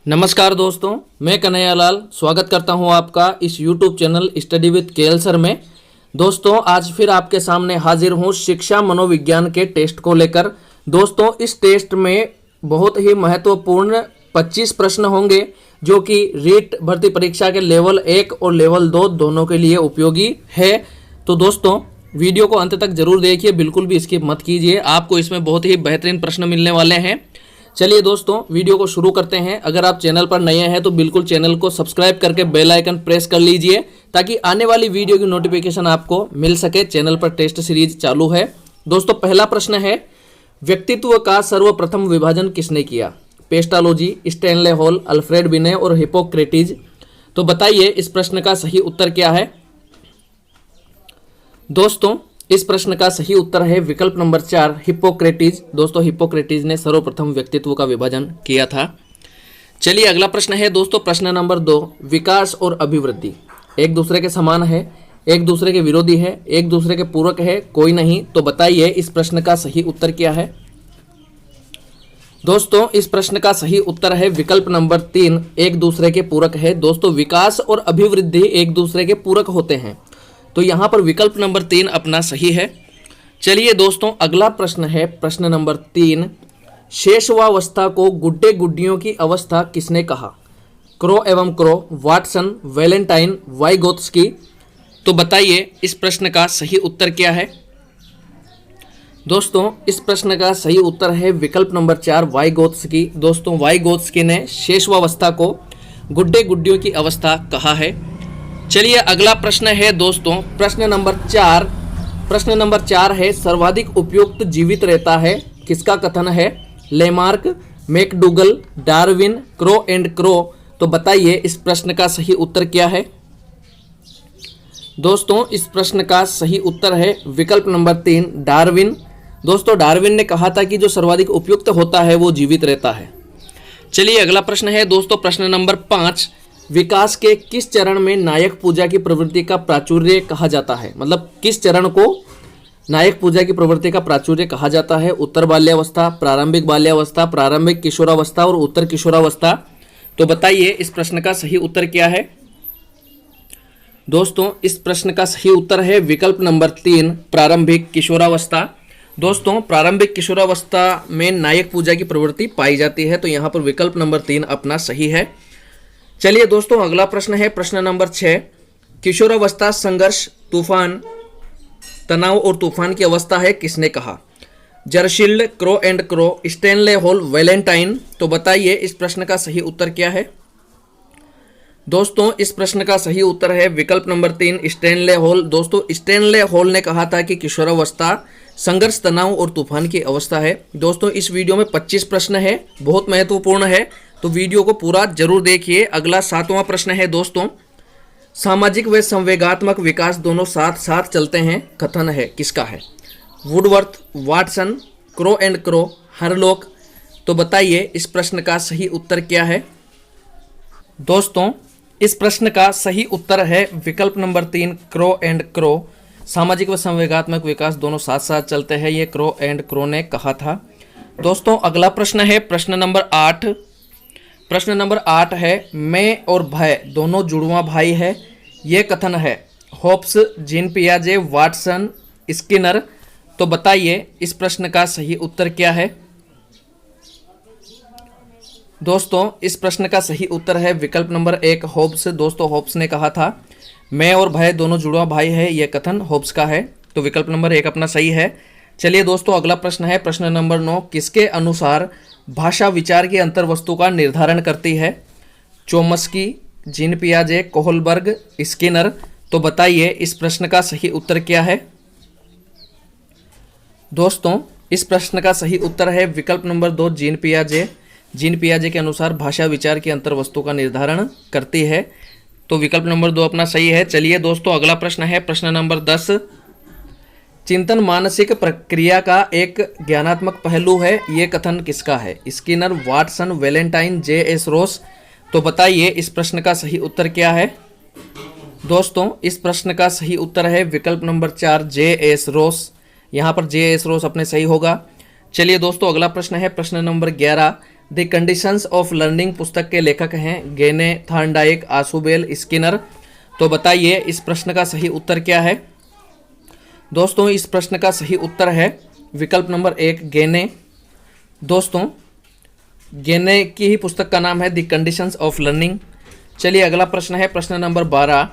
नमस्कार दोस्तों, मैं कन्हैया लाल स्वागत करता हूं आपका इस YouTube channel study with KL sir में। दोस्तों, आज फिर आपके सामने हाजिर हूं शिक्षा मनोविज्ञान के टेस्ट को लेकर। दोस्तों, इस टेस्ट में बहुत ही महत्वपूर्ण 25 प्रश्न होंगे जो कि रीट भर्ती परीक्षा के लेवल 1 और लेवल 2 दोनों के लिए उपयोगी है। तो दोस्तों, वीडियो को अंत तक जरूर देखिए, बिल्कुल भी स्किप मत कीजिए। आपको इसमें बहुत ही बेहतरीन प्रश्न मिलने वाले हैं। चलिए दोस्तों, वीडियो को शुरू करते हैं। अगर आप चैनल पर नए हैं तो बिल्कुल चैनल को सब्सक्राइब करके बेल आइकन प्रेस कर लीजिए ताकि आने वाली वीडियो की नोटिफिकेशन आपको मिल सके। चैनल पर टेस्ट सीरीज चालू है। दोस्तों, पहला प्रश्न है, व्यक्तित्व का सर्वप्रथम विभाजन किसने किया? पेस्टालोजी, स्टैनले हॉल, अल्फ्रेड बिने और हिप्पोक्रेटिस। तो बताइए इस प्रश्न का सही उत्तर क्या है? दोस्तों, इस प्रश्न का सही उत्तर है विकल्प नंबर 4, हिप्पोक्रेटिस। दोस्तों, हिप्पोक्रेटिस ने सर्वप्रथम व्यक्तित्व का विभाजन किया था। चलिए अगला प्रश्न है दोस्तों, प्रश्न नंबर 2, विकास और अभिवृद्धि एक दूसरे के समान है, एक दूसरे के विरोधी है, एक दूसरे के पूरक है, कोई नहीं। तो बताइए इस प्रश्न का सही उत्तर क्या है? दोस्तों, इस प्रश्न का सही उत्तर है विकल्प नंबर 3, एक दूसरे के पूरक है। दोस्तों, विकास और अभिवृद्धि एक दूसरे के पूरक होते हैं, तो यहाँ पर विकल्प नंबर 3 अपना सही है। चलिए दोस्तों, अगला प्रश्न है प्रश्न नंबर 3, शेषवावस्था को गुड्डे गुड्डियों की अवस्था किसने कहा? क्रो एवं क्रो, वाटसन, वैलेंटाइन, वाइगोत्स्की। तो बताइए इस प्रश्न का सही उत्तर क्या है? दोस्तों, इस प्रश्न का सही उत्तर है विकल्प नंबर 4, वाइगोत्स्की। दोस्तों, वाइगोत्स्की ने शेषवावस्था को गुड्डे गुड्डियों की अवस्था कहा है। चलिए अगला प्रश्न है दोस्तों, प्रश्न नंबर 4। प्रश्न नंबर 4 है, सर्वाधिक उपयुक्त जीवित रहता है किसका कथन है? Lamarck, McDougall, Darwin, crow and crow. तो बताइए इस प्रश्न का सही उत्तर क्या है? दोस्तों, इस प्रश्न का सही उत्तर है विकल्प नंबर 3, डार्विन। दोस्तों, डार्विन ने कहा था कि जो सर्वाधिक उपयुक्त होता है वो जीवित रहता है। चलिए अगला प्रश्न है दोस्तों, प्रश्न नंबर 5, विकास के किस चरण में नायक पूजा की प्रवृत्ति का प्राचुर्य कहा जाता है? मतलब किस चरण को नायक पूजा की प्रवृत्ति का प्राचुर्य कहा जाता है? उत्तर बाल्यावस्था, प्रारंभिक बाल्यावस्था, प्रारंभिक किशोरावस्था और उत्तर किशोरावस्था। तो बताइए इस प्रश्न का सही उत्तर क्या है? दोस्तों, इस प्रश्न का सही उत्तर है विकल्प नंबर 3, प्रारंभिक किशोरावस्था। दोस्तों, प्रारंभिक किशोरावस्था में नायक पूजा की प्रवृत्ति पाई जाती है, तो यहाँ पर विकल्प नंबर 3 अपना सही है। चलिए दोस्तों, अगला प्रश्न है प्रश्न नंबर 6, किशोरावस्था संघर्ष, तूफान, तनाव और तूफान की अवस्था है किसने कहा? Jersild, Crow and Crow, Stanley Hall, Valentine. तो बताइए इस प्रश्न का सही उत्तर क्या है? दोस्तों, इस प्रश्न का सही उत्तर है विकल्प नंबर 3, स्टैनले हॉल। दोस्तों, स्टैनले हॉल ने कहा था कि किशोरावस्था संघर्ष, तनाव और तूफान की अवस्था है। दोस्तों, इस वीडियो में 25 प्रश्न है, बहुत महत्वपूर्ण है, तो वीडियो को पूरा जरूर देखिए। अगला 7वां प्रश्न है दोस्तों, सामाजिक व संवेगात्मक विकास दोनों साथ साथ चलते हैं कथन है किसका है? Woodworth, Watson, Crow and Crow, Hurlock. तो बताइए इस प्रश्न का सही उत्तर क्या है? दोस्तों, इस प्रश्न का सही उत्तर है विकल्प नंबर 3, क्रो एंड क्रो। सामाजिक व संवेगात्मक विकास दोनों साथ साथ चलते हैं, ये क्रो एंड क्रो ने कहा था। दोस्तों, अगला प्रश्न है प्रश्न नंबर 8। प्रश्न नंबर 8 है, मैं और भय दोनों जुड़वा भाई है, ये कथन है होप्स, जीन पियाजे, वाटसन, स्किनर। तो बताइए इस प्रश्न का सही उत्तर क्या है? दोस्तों, इस प्रश्न का सही उत्तर है विकल्प नंबर 1, होब्स। दोस्तों, होब्स ने कहा था मैं और भय दोनों जुड़वा भाई है, यह कथन होब्स का है, तो विकल्प नंबर 1 अपना सही है। चलिए दोस्तों, अगला प्रश्न है प्रश्न नंबर 9, किसके अनुसार भाषा विचार की अंतर्वस्तु का निर्धारण करती है? चोम्स्की, जीन पियाजे, कोहलबर्ग, स्किनर। तो बताइए इस प्रश्न का सही उत्तर क्या है? दोस्तों, इस प्रश्न का सही उत्तर है विकल्प नंबर 2, जीन पियाजे। जीन पियाजे के अनुसार भाषा विचार की अंतर्वस्तु का निर्धारण करती है, तो विकल्प नंबर 2 अपना सही है। चलिए दोस्तों, अगला प्रश्न है प्रश्न नंबर 10, चिंतन मानसिक प्रक्रिया का एक ज्ञानात्मक पहलू है, ये कथन किसका है? Skinner, Watson, Valentine, J S. Ross. तो बताइए इस प्रश्न का सही उत्तर क्या है? दोस्तों, इस प्रश्न का सही उत्तर है विकल्प नंबर 4, जे.एस. रोस। यहाँ पर जे.एस. रोस अपने सही होगा। चलिए दोस्तों, अगला प्रश्न है प्रश्न number 11, the conditions of learning पुस्तक के लेखक हैं गेने, थॉर्नडाइक, आशुबेल, स्किनर। तो बताइए इस प्रश्न का सही उत्तर क्या है। दोस्तों इस प्रश्न का सही उत्तर है विकल्प नंबर 1 गेने। दोस्तों गेने की ही पुस्तक का नाम है द कंडीशंस ऑफ लर्निंग। चलिए अगला प्रश्न है प्रश्न नंबर 12।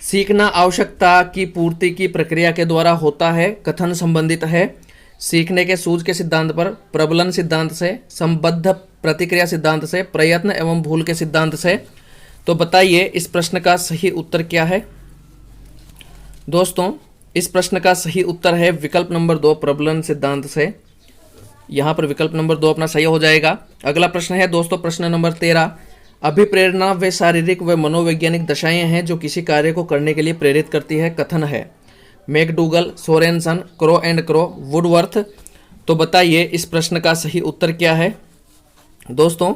सीखना आवश्यकता की पूर्ति की प्रक्रिया के द्वारा होता है, कथन संबंधित है सीखने के सूझ के सिद्धांत पर, प्रबलन सिद्धांत से, संबद्ध प्रतिक्रिया सिद्धांत से, प्रयत्न एवं भूल के सिद्धांत से। तो बताइए इस प्रश्न का सही उत्तर क्या है। दोस्तों इस प्रश्न का सही उत्तर है विकल्प नंबर 2 प्रबलन सिद्धांत से। यहाँ पर विकल्प नंबर 2 अपना सही हो जाएगा। अगला प्रश्न है दोस्तों प्रश्न नंबर 13। अभिप्रेरणा वे शारीरिक व मनोवैज्ञानिक दशाएं हैं जो किसी कार्य को करने के लिए प्रेरित करती है, कथन है McDougall, Sorensen, crow and crow, Woodworth. तो बताइए इस प्रश्न का सही उत्तर क्या है। दोस्तों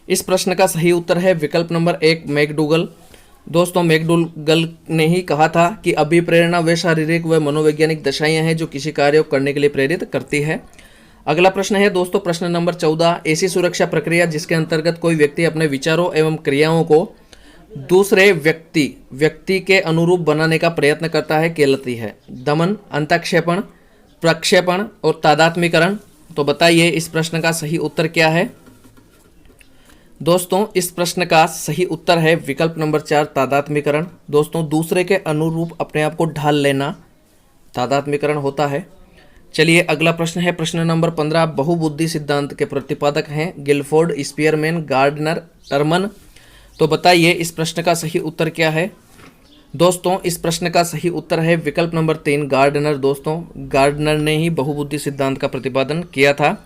इस प्रश्न का सही उत्तर है विकल्प नंबर 1 मैकडूगल। दोस्तों मैकडूगल ने ही कहा था कि अभिप्रेरणा वे शारीरिक व मनोवैज्ञानिक दशाएं हैं जो किसी कार्य को करने के लिए प्रेरित करती है। अगला प्रश्न है दोस्तों प्रश्न नंबर 14। ऐसी सुरक्षा प्रक्रिया जिसके अंतर्गत कोई व्यक्ति अपने विचारों एवं क्रियाओं को दूसरे व्यक्ति के अनुरूप बनाने का प्रयत्न करता है कहलाती है दमन, अंतःक्षेपण, प्रक्षेपण और तादात्म्यकरण। तो बताइए इस प्रश्न का सही उत्तर क्या है। दोस्तों इस प्रश्न का सही उत्तर है विकल्प नंबर 4 तादात्म्यकरण। दोस्तों दूसरे के अनुरूप अपने आप को ढाल लेना तादात्म्यकरण होता है। चलिए अगला प्रश्न है प्रश्न नंबर 15। बहुबुद्धि सिद्धांत के प्रतिपादक हैं गिलफोर्ड, स्पीयरमैन, गार्डनर, टर्मन। तो बताइए इस प्रश्न का सही उत्तर क्या है। दोस्तों इस प्रश्न का सही उत्तर है विकल्प नंबर 3 गार्डनर। दोस्तों गार्डनर ने ही बहुबुद्धि सिद्धांत का प्रतिपादन किया था।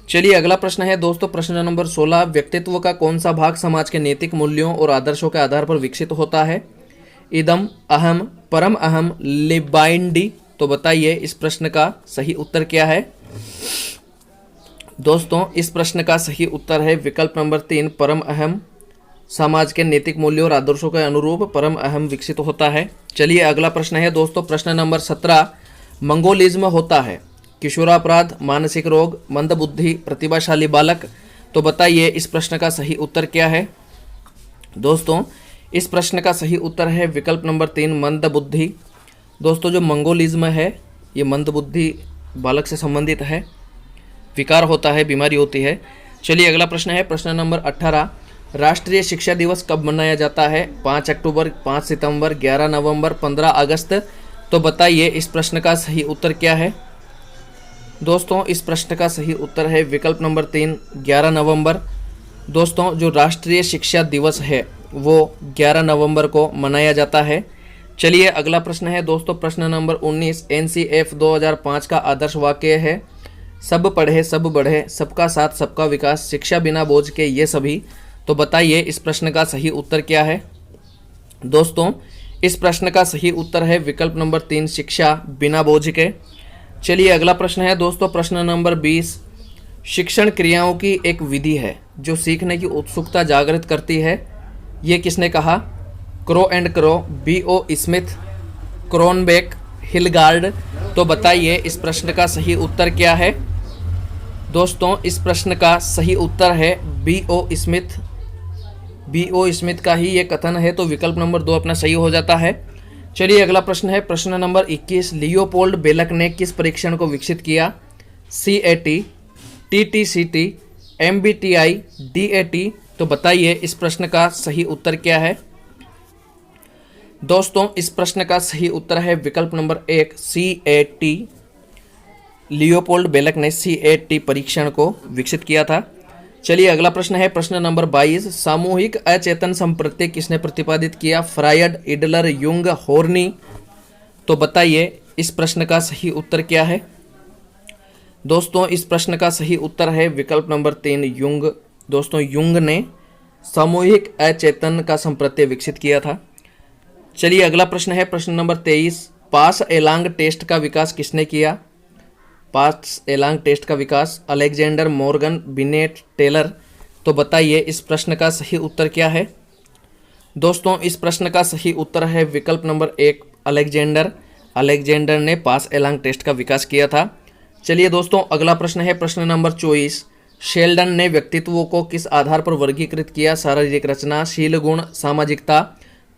चलिए अगला प्रश्न है दोस्तों प्रश्न नंबर 16। व्यक्तित्व का कौन सा भाग समाज के नैतिक मूल्यों और आदर्शों के आधार पर विकसित होता है, इदम, अहम, परम अहम, लिबाइंडी। तो बताइए इस प्रश्न का सही उत्तर क्या है। दोस्तों इस प्रश्न का सही उत्तर है विकल्प नंबर 3 परम अहम। समाज के नैतिक मूल्यों और आदर्शों के अनुरूप परम अहम विकसित होता है। चलिए अगला प्रश्न है दोस्तों प्रश्न नंबर 17। मंगोलिज्म होता है किशोरापराध, मानसिक रोग, मंदबुद्धि, प्रतिभाशाली बालक। तो बताइए इस प्रश्न का सही उत्तर क्या है। दोस्तों इस प्रश्न का सही उत्तर है विकल्प नंबर 3 मंदबुद्धि। दोस्तों जो मंगोलिज्म है ये मंदबुद्धि बालक से संबंधित है, विकार होता है, बीमारी होती है। चलिए अगला प्रश्न है प्रश्न नंबर 18। राष्ट्रीय शिक्षा दिवस कब मनाया जाता है, 5 अक्टूबर, 5 सितंबर, 11 नवंबर, 15 अगस्त। तो बताइए इस प्रश्न का सही उत्तर क्या है। दोस्तों इस प्रश्न का सही उत्तर है विकल्प नंबर 3 11 नवंबर। दोस्तों जो राष्ट्रीय शिक्षा दिवस है वो 11 नवंबर को मनाया जाता है। चलिए अगला प्रश्न है दोस्तों प्रश्न नंबर 19। NCF 2005 का आदर्श वाक्य है सब पढ़े सब बढ़े, सबका साथ सबका विकास, शिक्षा बिना बोझ के ये सभी। तो बताइए इस प्रश्न का सही उत्तर क्या है। दोस्तों इस प्रश्न का सही उत्तर है विकल्प नंबर 3 शिक्षा बिना बोझ के। चलिए अगला प्रश्न है दोस्तों प्रश्न नंबर 20। शिक्षण क्रियाओं की एक विधि है जो सीखने की उत्सुकता जागृत करती है, ये किसने कहा, Crow and Crow, B.O. Smith, Cronbach, Hilgard. तो बताइए इस प्रश्न का सही उत्तर क्या है। दोस्तों इस प्रश्न का सही उत्तर है B.O. स्मिथ। B.O. स्मिथ का ही ये कथन है, तो विकल्प नंबर 2 अपना सही हो जाता है। चलिए अगला प्रश्न है प्रश्न नंबर 21। लियोपोल्ड बेलक ने किस परीक्षण को विकसित किया, CAT, TTCT, MBTI, DAT। तो बताइए इस प्रश्न का सही उत्तर क्या है। दोस्तों इस प्रश्न का सही उत्तर है विकल्प नंबर 1 CAT। लियोपोल्ड बेलक ने CAT परीक्षण को विकसित किया था। चलिए अगला प्रश्न है प्रश्न नंबर 22। सामूहिक अचेतन संप्रत्य किसने प्रतिपादित किया, फ्रायड, इडलर, युंग, होर्नी। तो बताइए इस प्रश्न का सही उत्तर क्या है। दोस्तों इस प्रश्न का सही उत्तर है विकल्प नंबर 3 युंग। दोस्तों युंग ने सामूहिक अचेतन का संप्रत्य विकसित किया था। चलिए अगला प्रश्न है प्रश्न नंबर 23। पास एलांग टेस्ट का विकास किसने किया, पास एलांग टेस्ट का विकास अलेक्जेंडर, मॉर्गन, बिनेट, टेलर। तो बताइए इस प्रश्न का सही उत्तर क्या है। दोस्तों इस प्रश्न का सही उत्तर है विकल्प नंबर 1 अलेक्जेंडर ने पास एलांग टेस्ट का विकास किया था। चलिए दोस्तों अगला प्रश्न है प्रश्न नंबर 24। शेल्डन ने व्यक्तित्वों को किस आधार पर वर्गीकृत किया? शारीरिक रचना, शील गुण, सामाजिकता,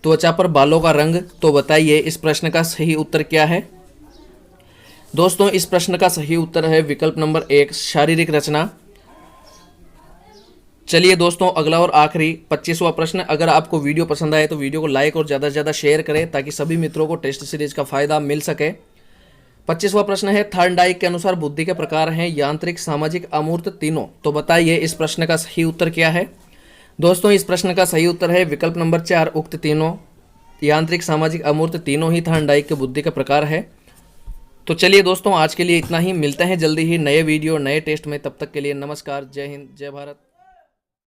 त्वचा पर बालों का रंग। तो बताइए इस प्रश्न का सही उत्तर क्या है? दोस्तों इस प्रश्न का सही उत्तर है विकल्प नंबर 1, शारीरिक रचना। चलिए दोस्तों अगला और आखिरी 25वां प्रश्न। अगर आपको वीडियो पसंद आए तो वीडियो को लाइक और ज़्यादा से ज़्यादा शेयर करें ताकि सभी मित्रों को टेस्ट सीरीज का फायदा मिल सके। 25वां प्रश्न है, थॉर्नडाइक के अनुसार बुद्धि के प्रकार हैं यांत्रिक, सामाजिक, अमूर्त, तीनों। तो बताइए इस प्रश्न का सही उत्तर क्या है? दोस्तों इस प्रश्न का सही उत्तर है विकल्प नंबर 4, उक्त तीनों। यांत्रिक, सामाजिक, अमूर्त तीनों ही थॉर्नडाइक के बुद्धि का प्रकार है। तो चलिए दोस्तों आज के लिए इतना ही, मिलते हैं जल्दी ही नए वीडियो नए टेस्ट में। तब तक के लिए नमस्कार, जय हिंद, जय भारत।